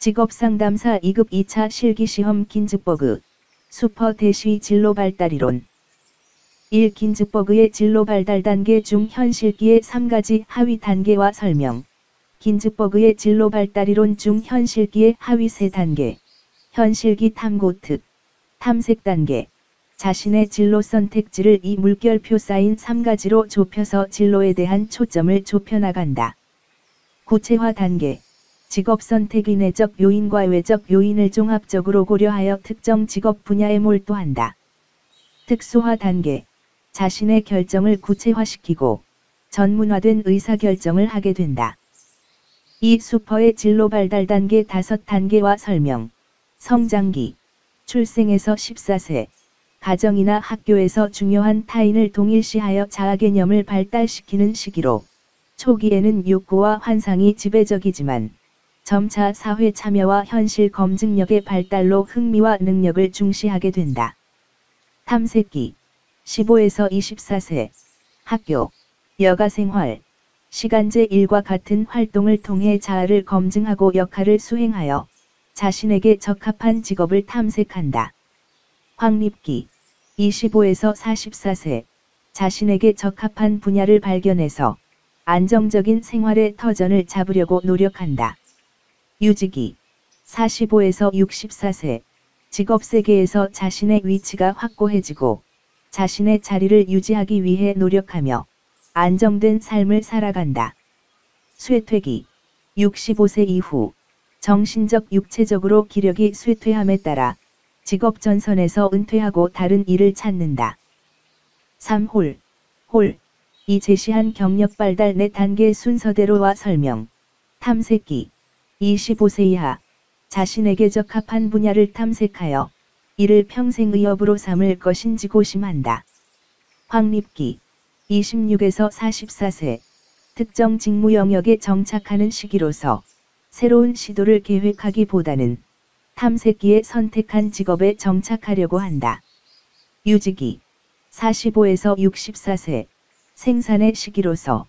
직업상담사 2급 2차 실기시험 긴즈버그 슈퍼 대시 진로 발달 이론 1. 긴즈버그의 진로 발달 단계 중 현실기의 3가지 하위 단계와 설명. 긴즈버그의 진로 발달 이론 중 현실기의 하위 3단계. 현실기 탐구 탐색 단계. 자신의 진로 선택지를 이 물결표 쌓인 3가지로 좁혀서 진로에 대한 초점을 좁혀나간다. 구체화 단계. 직업 선택의 내적 요인과 외적 요인을 종합적으로 고려하여 특정 직업 분야에 몰두한다. 특수화 단계. 자신의 결정을 구체화시키고 전문화된 의사결정을 하게 된다. 이 슈퍼의 진로 발달 단계 5단계와 설명. 성장기. 출생에서 14세. 가정이나 학교에서 중요한 타인을 동일시하여 자아개념을 발달시키는 시기로 초기에는 욕구와 환상이 지배적이지만 점차 사회 참여와 현실 검증력의 발달로 흥미와 능력을 중시하게 된다. 탐색기. 15에서 24세. 학교, 여가생활, 시간제 일과 같은 활동을 통해 자아를 검증하고 역할을 수행하여 자신에게 적합한 직업을 탐색한다. 확립기. 25에서 44세. 자신에게 적합한 분야를 발견해서 안정적인 생활의 터전을 잡으려고 노력한다. 유지기. 45에서 64세. 직업세계에서 자신의 위치가 확고해지고 자신의 자리를 유지하기 위해 노력하며 안정된 삶을 살아간다. 쇠퇴기. 65세 이후 정신적 육체적으로 기력이 쇠퇴함에 따라 직업 전선에서 은퇴하고 다른 일을 찾는다. 3홀. 이 제시한 경력 발달 4단계 순서대로와 설명. 탐색기. 25세 이하. 자신에게 적합한 분야를 탐색하여 이를 평생의 업으로 삼을 것인지 고심한다. 확립기. 26에서 44세. 특정 직무 영역에 정착하는 시기로서 새로운 시도를 계획하기보다는 탐색기에 선택한 직업에 정착하려고 한다. 유지기. 45에서 64세. 생산의 시기로서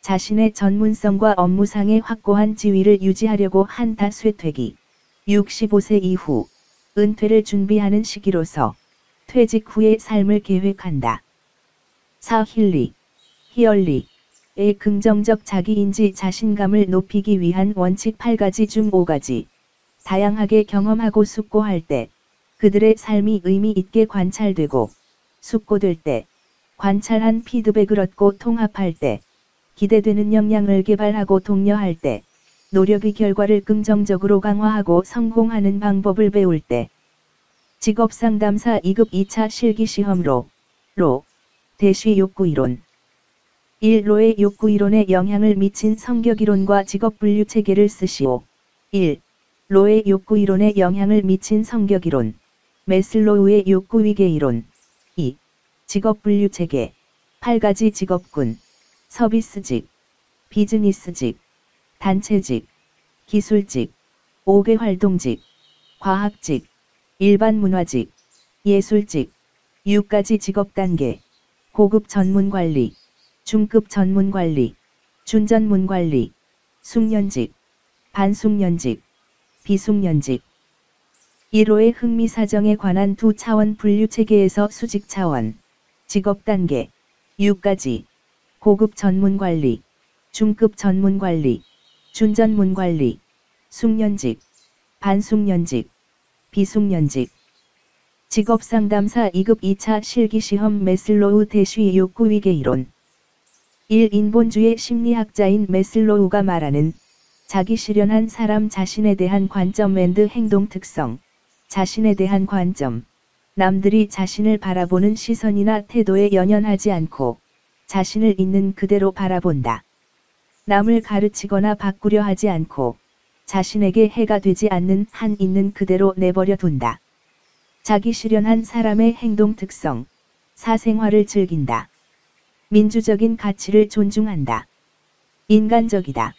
자신의 전문성과 업무상의 확고한 지위를 유지하려고 한다. 쇠퇴기. 65세 이후 은퇴를 준비하는 시기로서 퇴직 후의 삶을 계획한다. 4. 히얼리의 긍정적 자기인지 자신감을 높이기 위한 원칙 8가지 중 5가지. 다양하게 경험하고 숙고할 때 그들의 삶이 의미 있게 관찰되고 숙고될 때 관찰한 피드백을 얻고 통합할 때 기대되는 역량을 개발하고 독려할 때 노력의 결과를 긍정적으로 강화하고 성공하는 방법을 배울 때. 직업상담사 2급 2차 실기시험로 대시 욕구이론. 1로의 욕구이론에 영향을 미친 성격이론과 직업분류체계를 쓰시오. 1. 로의 욕구이론에 영향을 미친 성격이론. 매슬로우의 욕구위계이론. 2. 직업분류체계. 8가지 직업군. 서비스직, 비즈니스직, 단체직, 기술직, 5개 활동직, 과학직, 일반 문화직, 예술직, 6가지 직업단계. 고급 전문관리, 중급 전문관리, 준전문관리, 숙련직, 반숙련직, 비숙련직. 1호의 흥미사정에 관한 2차원 분류체계에서 수직 차원, 직업단계, 6가지, 고급 전문관리, 중급 전문관리, 준전문관리, 숙련직, 반숙련직, 비숙련직. 직업상담사 2급 2차 실기시험 매슬로우 대시 욕구위계이론. 1. 인본주의 심리학자인 매슬로우가 말하는 자기 실현한 사람 자신에 대한 관점 앤드 행동 특성. 자신에 대한 관점. 남들이 자신을 바라보는 시선이나 태도에 연연하지 않고 자신을 있는 그대로 바라본다. 남을 가르치거나 바꾸려 하지 않고 자신에게 해가 되지 않는 한 있는 그대로 내버려 둔다. 자기 실현한 사람의 행동 특성. 사생활을 즐긴다. 민주적인 가치를 존중한다. 인간적이다.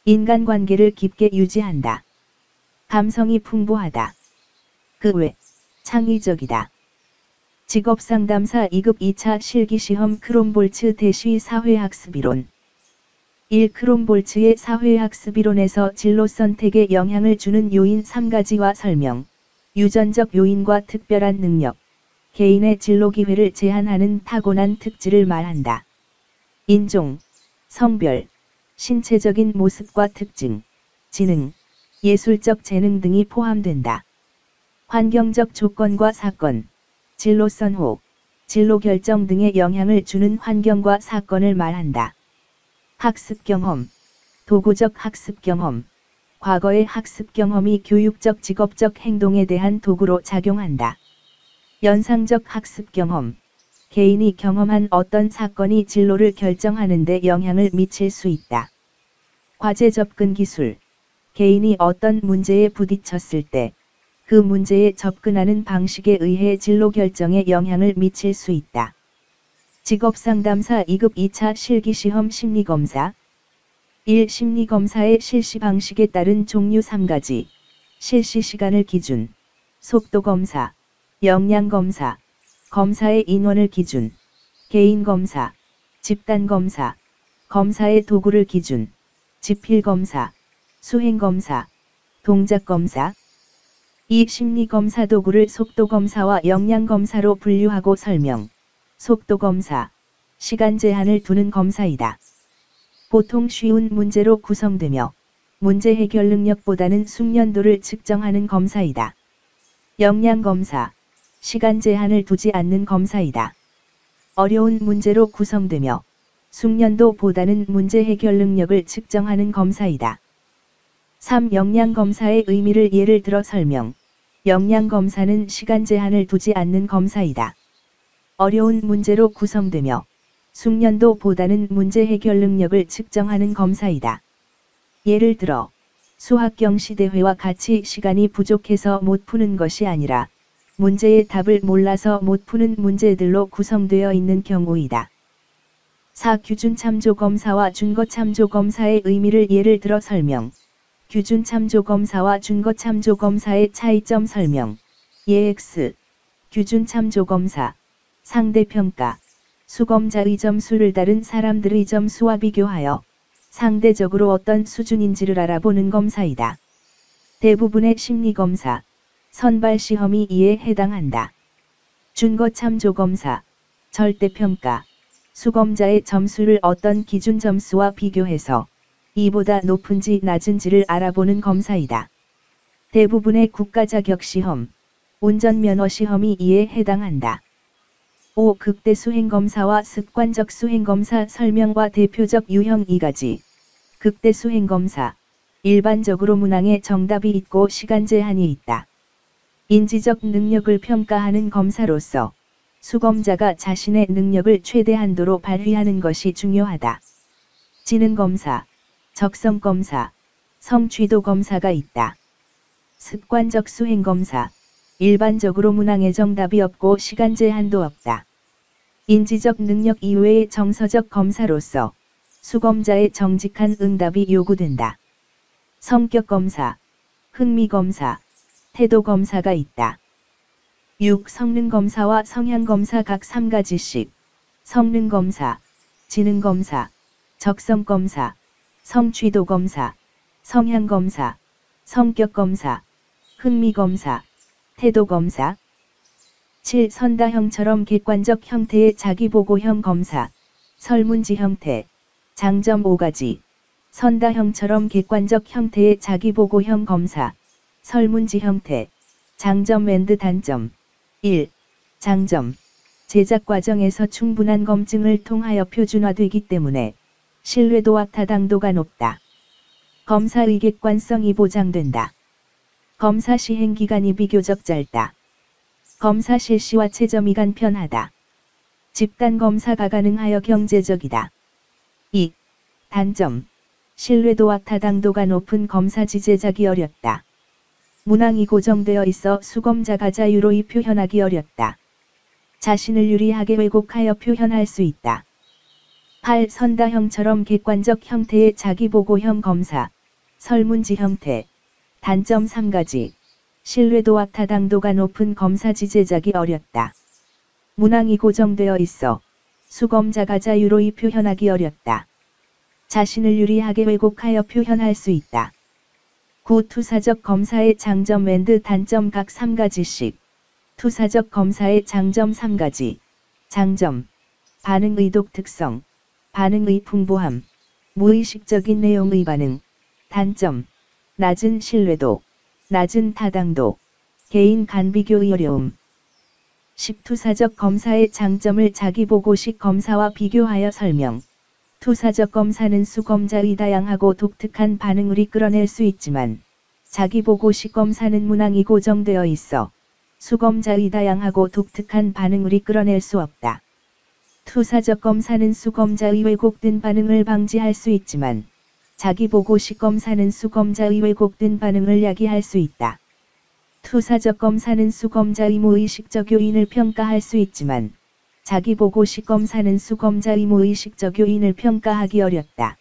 인간관계를 깊게 유지한다. 감성이 풍부하다. 그 외 창의적이다. 직업상담사 2급 2차 실기시험 크롬볼츠 대시 사회학습이론. 1. 크롬볼츠의 사회학습이론에서 진로 선택에 영향을 주는 요인 3가지와 설명. 유전적 요인과 특별한 능력. 개인의 진로 기회를 제한하는 타고난 특질을 말한다. 인종, 성별, 신체적인 모습과 특징, 지능, 예술적 재능 등이 포함된다. 환경적 조건과 사건, 진로 선호, 진로 결정 등에 영향을 주는 환경과 사건을 말한다. 학습 경험, 도구적 학습 경험, 과거의 학습 경험이 교육적 직업적 행동에 대한 도구로 작용한다. 연상적 학습 경험, 개인이 경험한 어떤 사건이 진로를 결정하는 데 영향을 미칠 수 있다. 과제 접근 기술, 개인이 어떤 문제에 부딪혔을 때 그 문제에 접근하는 방식에 의해 진로 결정에 영향을 미칠 수 있다. 직업상담사 2급 2차 실기시험 심리검사 1. 심리검사의 실시 방식에 따른 종류 3가지. 실시 시간을 기준. 속도검사, 역량검사, 검사의 인원을 기준. 개인검사, 집단검사, 검사의 도구를 기준. 지필검사, 수행검사, 동작검사. 2. 심리검사 도구를 속도검사와 역량검사로 분류하고 설명. 속도검사, 시간 제한을 두는 검사이다. 보통 쉬운 문제로 구성되며 문제 해결 능력보다는 숙련도를 측정하는 검사이다. 역량검사, 시간 제한을 두지 않는 검사이다. 어려운 문제로 구성되며 숙련도보다는 문제 해결 능력을 측정하는 검사이다. 3. 역량검사의 의미를 예를 들어 설명. 역량검사는 시간 제한을 두지 않는 검사이다. 어려운 문제로 구성되며 숙련도보다는 문제 해결 능력을 측정하는 검사이다. 예를 들어 수학경시 대회와 같이 시간이 부족해서 못 푸는 것이 아니라 문제의 답을 몰라서 못 푸는 문제들로 구성되어 있는 경우이다. 4. 규준참조검사와 준거참조검사의 의미를 예를 들어 설명. 규준참조검사와 준거참조검사의 차이점 설명. 예X. 규준참조검사. 상대평가. 수검자의 점수를 다른 사람들의 점수와 비교하여 상대적으로 어떤 수준인지를 알아보는 검사이다. 대부분의 심리검사, 선발시험이 이에 해당한다. 준거참조검사, 절대평가. 수검자의 점수를 어떤 기준 점수와 비교해서 이보다 높은지 낮은지를 알아보는 검사이다. 대부분의 국가자격시험, 운전면허시험이 이에 해당한다. 5. 극대 수행검사와 습관적 수행검사 설명과 대표적 유형 2가지. 극대 수행검사, 일반적으로 문항에 정답이 있고 시간 제한이 있다. 인지적 능력을 평가하는 검사로서 수검자가 자신의 능력을 최대한도로 발휘하는 것이 중요하다. 지능검사, 적성검사, 성취도검사가 있다. 습관적 수행검사, 일반적으로 문항에 정답이 없고 시간 제한도 없다. 인지적 능력 이외의 정서적 검사로서 수검자의 정직한 응답이 요구된다. 성격검사, 흥미검사, 태도검사가 있다. 6. 성능검사와 성향검사 각 3가지씩. 성능검사, 지능검사, 적성검사, 성취도검사, 성향검사, 성격검사, 흥미검사, 태도검사. 7. 선다형처럼 객관적 형태의 자기보고형 검사, 설문지 형태, 장점 5가지. 선다형처럼 객관적 형태의 자기보고형 검사, 설문지 형태, 장점 앤드 단점. 1. 장점. 제작 과정에서 충분한 검증을 통하여 표준화되기 때문에 신뢰도와 타당도가 높다. 검사의 객관성이 보장된다. 검사 시행 기간이 비교적 짧다. 검사 실시와 채점이 간편하다. 집단 검사가 가능하여 경제적이다. 2. 단점. 신뢰도와 타당도가 높은 검사지 제작이 어렵다. 문항이 고정되어 있어 수검자가 자유로이 표현하기 어렵다. 자신을 유리하게 왜곡하여 표현할 수 있다. 8. 선다형처럼 객관적 형태의 자기보고형 검사, 설문지 형태. 단점 3가지. 신뢰도와 타당도가 높은 검사지 제작이 어렵다. 문항이 고정되어 있어 수검자가 자유로이 표현하기 어렵다. 자신을 유리하게 왜곡하여 표현할 수 있다. 투사적 검사의 장점 앤드 단점 각 3가지씩. 투사적 검사의 장점 3가지. 장점. 반응의 독특성. 반응의 풍부함. 무의식적인 내용의 반응. 단점. 낮은 신뢰도. 낮은 타당도. 개인 간 비교의 어려움. 10. 투사적 검사의 장점을 자기보고식 검사와 비교하여 설명. 투사적 검사는 수검자의 다양하고 독특한 반응을 이끌어낼 수 있지만 자기보고식 검사는 문항이 고정되어 있어 수검자의 다양하고 독특한 반응을 이끌어낼 수 없다. 투사적 검사는 수검자의 왜곡된 반응을 방지할 수 있지만 자기보고식 검사는 수검자의 왜곡된 반응을 야기할 수 있다. 투사적 검사는 수검자의 무의식적 요인을 평가할 수 있지만 자기보고식 검사는 수검자의 무의식적 요인을 평가하기 어렵다.